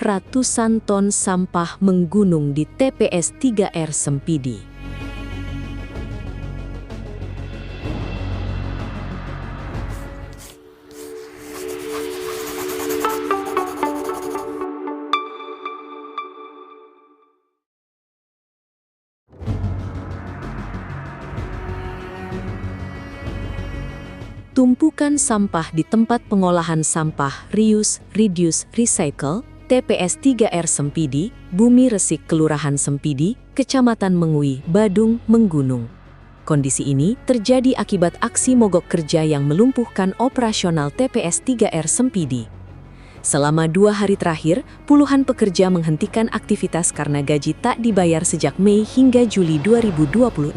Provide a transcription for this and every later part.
ratusan ton sampah menggunung di TPS 3R Sempidi. Tumpukan sampah di tempat pengolahan sampah Reuse, Reduce, Recycle, TPS 3R Sempidi, Bumi Resik Kelurahan Sempidi, Kecamatan Mengui, Badung, menggunung. Kondisi ini terjadi akibat aksi mogok kerja yang melumpuhkan operasional TPS 3R Sempidi. Selama 2 hari terakhir, puluhan pekerja menghentikan aktivitas karena gaji tak dibayar sejak Mei hingga Juli 2026.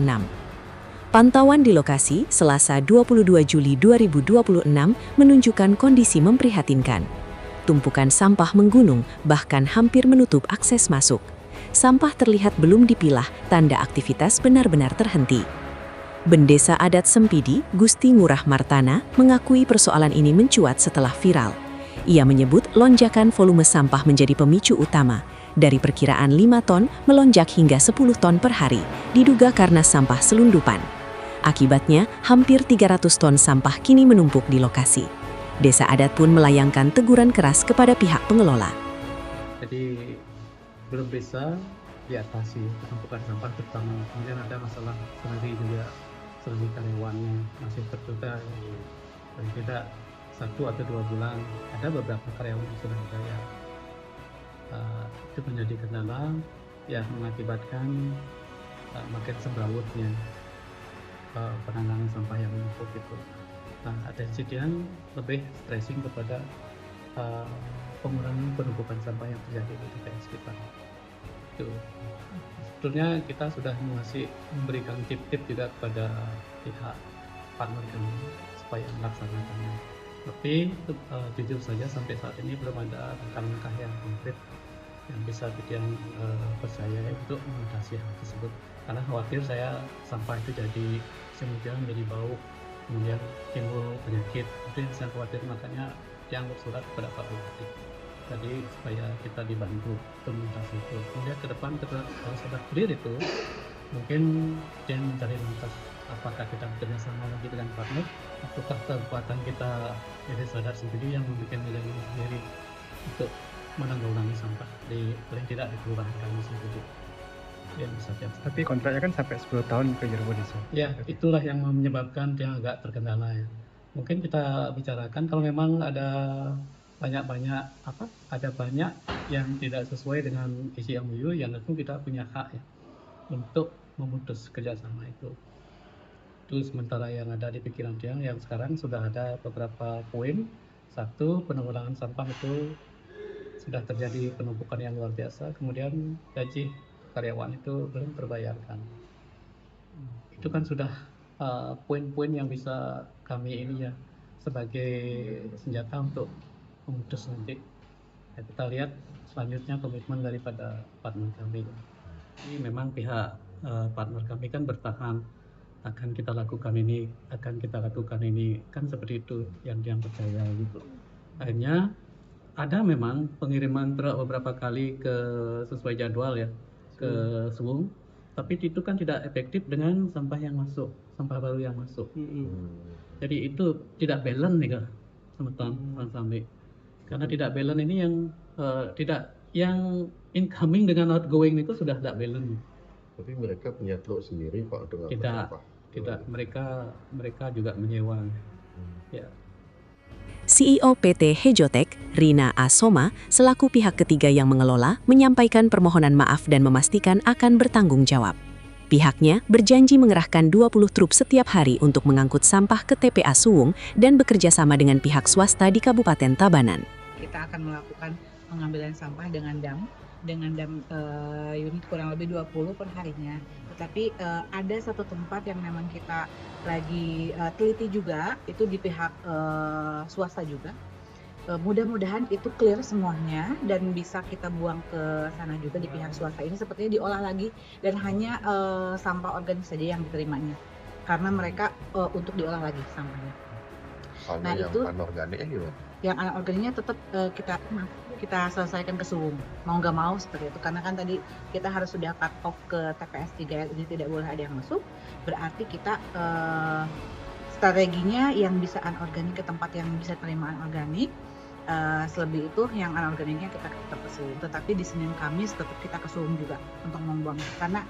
Pantauan di lokasi Selasa 22 Juli 2026 menunjukkan kondisi memprihatinkan. Tumpukan sampah menggunung bahkan hampir menutup akses masuk. Sampah terlihat belum dipilah, tanda aktivitas benar-benar terhenti. Bendesa Adat Sempidi, Gusti Ngurah Martana, mengakui persoalan ini mencuat setelah viral. Ia menyebut lonjakan volume sampah menjadi pemicu utama. Dari perkiraan 5 ton melonjak hingga 10 ton per hari, diduga karena sampah selundupan. Akibatnya, hampir 300 ton sampah kini menumpuk di lokasi. Desa adat pun melayangkan teguran keras kepada pihak pengelola. Jadi belum bisa diatasi penumpukan sampah, terutama kemudian ada masalah sendi juga, sendi karyawannya masih tertunda, paling tidak 1 atau 2 bulan. Ada beberapa karyawan yang sudah dibayar. Itu menjadi kendala yang mengakibatkan makin semrawutnya penanganan sampah yang menumpuk itu. Nah, ada insiden lebih stressing kepada pengurangan penumpukan sampah yang terjadi di TPS kita. Itu sebetulnya kita sudah memberikan tip-tip juga kepada pihak partner kami supaya melaksanakannya. Tapi jujur saja sampai saat ini belum ada langkah-langkah yang konkret yang bisa bikin percaya untuk mengatasi hal tersebut. Karena khawatir saya sampah itu kemudian jadi bau, kemudian timbul penyakit. Itu yang saya khawatir, makanya yang bersurat kepada Pak Bupati. Jadi supaya kita dibantu untuk mengatasi itu. Kemudian ke depan kalau sudah clear itu, mungkin dia mencari lantas apakah kita bekerjasama lagi dengan partner, ataukah kekuatan kita jadi sadar sendiri yang membuat nilai sendiri untuk menanggulangi sampah paling tidak di kelurahan kami sendiri. Ya, bisa jadi. Tapi kontraknya kan sampai 10 tahun ke Jerman desa. Ya, itulah yang menyebabkan dia agak terkendala ya. Mungkin kita bicarakan kalau memang ada banyak yang tidak sesuai dengan isi MOU, yang tentu kita punya hak ya untuk memutus kerjasama itu. Itu sementara yang ada di pikiran dia, yang sekarang sudah ada beberapa poin. 1, penanggulangan sampah itu sudah terjadi penumpukan yang luar biasa, kemudian gaji karyawan itu belum terbayarkan. Itu kan sudah poin-poin yang bisa kami ini ya sebagai senjata untuk memutus nanti. Ya, kita lihat selanjutnya komitmen daripada partner kami. Ini memang pihak partner kami kan bertahan, akan kita lakukan ini, kan seperti itu yang dia percaya gitu. Akhirnya ada memang pengiriman truk beberapa kali sesuai jadwal ya ke Suwung, tapi itu kan tidak efektif dengan sampah sampah baru yang masuk. Jadi itu tidak balance nih Kak, teman-teman sampai. Karena tidak balance ini yang incoming dengan outgoing itu sudah tidak balance. Tapi mereka punya truk sendiri Pak dengan sampah. Tidak, mereka juga menyewa. Ya. CEO PT Hejotek, Rina Asoma, selaku pihak ketiga yang mengelola, menyampaikan permohonan maaf dan memastikan akan bertanggung jawab. Pihaknya berjanji mengerahkan 20 truk setiap hari untuk mengangkut sampah ke TPA Suwung dan bekerja sama dengan pihak swasta di Kabupaten Tabanan. Kita akan melakukan pengambilan sampah dengan dam unit kurang lebih 20 per harinya. Tetapi ada satu tempat yang memang kita lagi teliti juga, itu di pihak swasta juga. Mudah-mudahan itu clear semuanya dan bisa kita buang ke sana juga di pihak swasta ini, sepertinya diolah lagi dan hanya sampah organik saja yang diterimanya karena mereka untuk diolah lagi sampahnya. Kalau Nah yang itu anorganiknya gimana? yang anorganiknya tetap kita selesaikan ke Suwung, mau nggak mau seperti itu. Karena kan tadi kita harus sudah cut off ke TPS 3R ini, tidak boleh ada yang masuk. Berarti kita strateginya yang bisa anorganik ke tempat yang bisa terima anorganik. Selebih itu yang anorganiknya kita tetap ke Suwung. Tetapi di Senin Kamis tetap kita ke Suwung juga untuk membuang, karena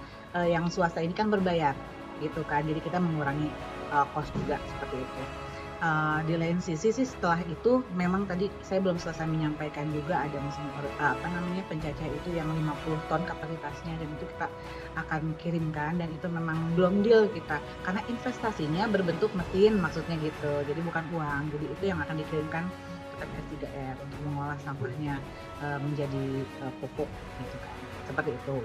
yang swasta ini kan berbayar gitu kan, jadi kita mengurangi cost juga seperti itu. Di lain sisi sih setelah itu memang tadi saya belum selesai menyampaikan juga ada mesin pencacah itu yang 50 ton kapasitasnya, dan itu kita akan kirimkan, dan itu memang belum deal kita karena investasinya berbentuk mesin maksudnya gitu, jadi bukan uang. Jadi itu yang akan dikirimkan ke TPS 3R untuk mengolah sampahnya menjadi pupuk gitu kan, seperti itu.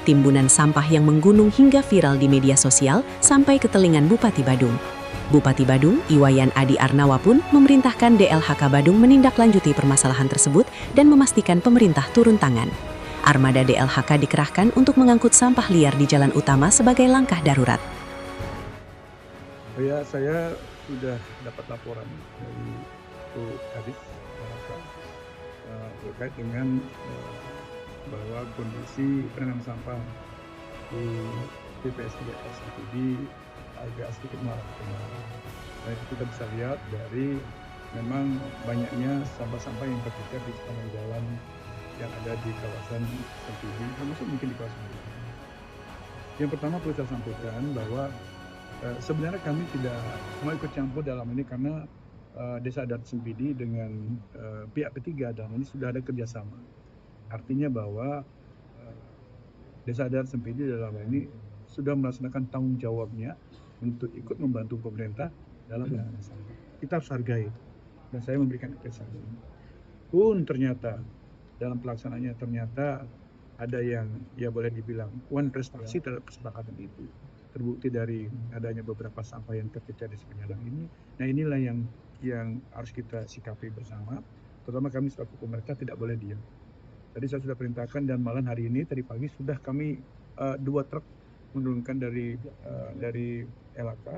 Timbunan sampah yang menggunung hingga viral di media sosial sampai ke telingan Bupati Badung. Bupati Badung, Iwayan Adi Arnawa pun memerintahkan DLHK Badung menindaklanjuti permasalahan tersebut dan memastikan pemerintah turun tangan. Armada DLHK dikerahkan untuk mengangkut sampah liar di jalan utama sebagai langkah darurat. Ya, saya sudah dapat laporan dari Bu Kadis terkait dengan bahwa kondisi penanganan sampah di TPS 3R Sempidi agak sedikit mengkhawatirkan. Nah, itu kita bisa lihat dari memang banyaknya sampah-sampah yang tercecer di sepanjang jalan yang ada di kawasan Sempidi, termasuk mungkin di kawasan ini. Yang pertama perlu saya sampaikan bahwa sebenarnya kami tidak mau ikut campur dalam ini karena Desa Adat Sempidi dengan pihak ketiga dalam ini sudah ada kerjasama. Artinya bahwa Desa Adat Sempidi dalam ini sudah melaksanakan tanggung jawabnya untuk ikut membantu pemerintah dalam penanganan sampah. Kita harus hargai, dan saya memberikan apresiasi. Pun ternyata dalam pelaksanaannya ternyata ada yang ya boleh dibilang prestasi terhadap kesepakatan itu. Terbukti dari adanya beberapa sampah yang tercecer di sepanjang ini. Nah, inilah yang harus kita sikapi bersama. Terutama kami selaku pemerintah tidak boleh diam. Tadi saya sudah perintahkan, dan malam hari ini tadi pagi sudah kami 2 truk menurunkan dari LHK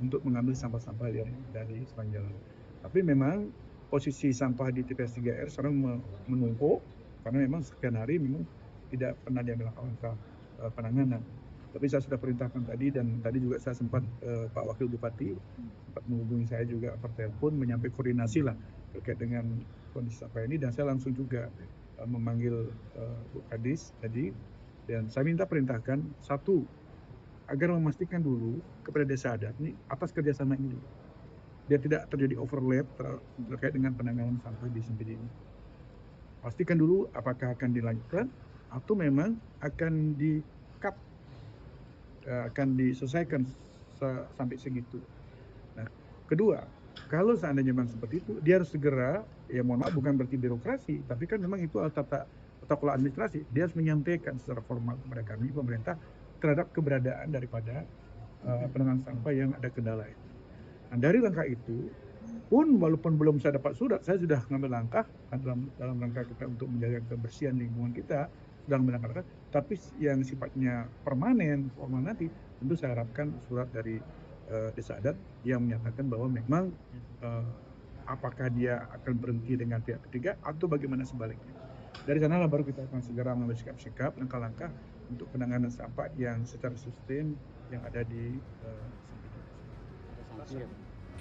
untuk mengambil sampah-sampah yang dari sepanjang jalan. Tapi memang posisi sampah di TPS 3R sekarang menumpuk karena memang sekian hari memang tidak pernah diambil langkah penanganan. Tapi saya sudah perintahkan tadi, dan tadi juga saya sempat Pak Wakil Bupati sempat menghubungi saya juga per telepon menyampaikan koordinasi lah terkait dengan kondisi sampah ini, dan saya langsung juga memanggil Bu Kadis tadi, dan saya minta perintahkan satu, agar memastikan dulu kepada Desa Adat ini atas kerjasama ini, biar tidak terjadi overlap terkait dengan penanganan sampah di Sempidi ini. Pastikan dulu apakah akan dilanjutkan atau memang akan di-cut, akan diselesaikan sampai segitu. Nah, kedua, kalau seandainya memang seperti itu, dia harus segera, ya mohon maaf bukan berarti birokrasi, tapi kan memang itu tata kelola administrasi. Dia harus menyampaikan secara formal kepada kami, pemerintah, terhadap keberadaan daripada penanganan sampah yang ada kendala itu. Nah, dari langkah itu pun walaupun belum saya dapat surat, saya sudah mengambil langkah dalam rangka kita untuk menjaga kebersihan lingkungan kita, sedang menangkap. Tapi yang sifatnya permanen, formal nanti, tentu saya harapkan surat dari Desa Adat yang menyatakan bahwa memang apakah dia akan berhenti dengan pihak ketiga atau bagaimana sebaliknya. Dari sanalah baru kita akan segera mengambil sikap-sikap, langkah-langkah untuk penanganan sampah yang secara sustain yang ada di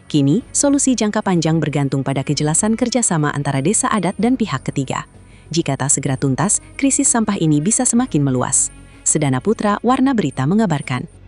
Kini, solusi jangka panjang bergantung pada kejelasan kerjasama antara Desa Adat dan pihak ketiga. Jika tak segera tuntas, krisis sampah ini bisa semakin meluas. Sedana Putra, Warna Berita mengabarkan.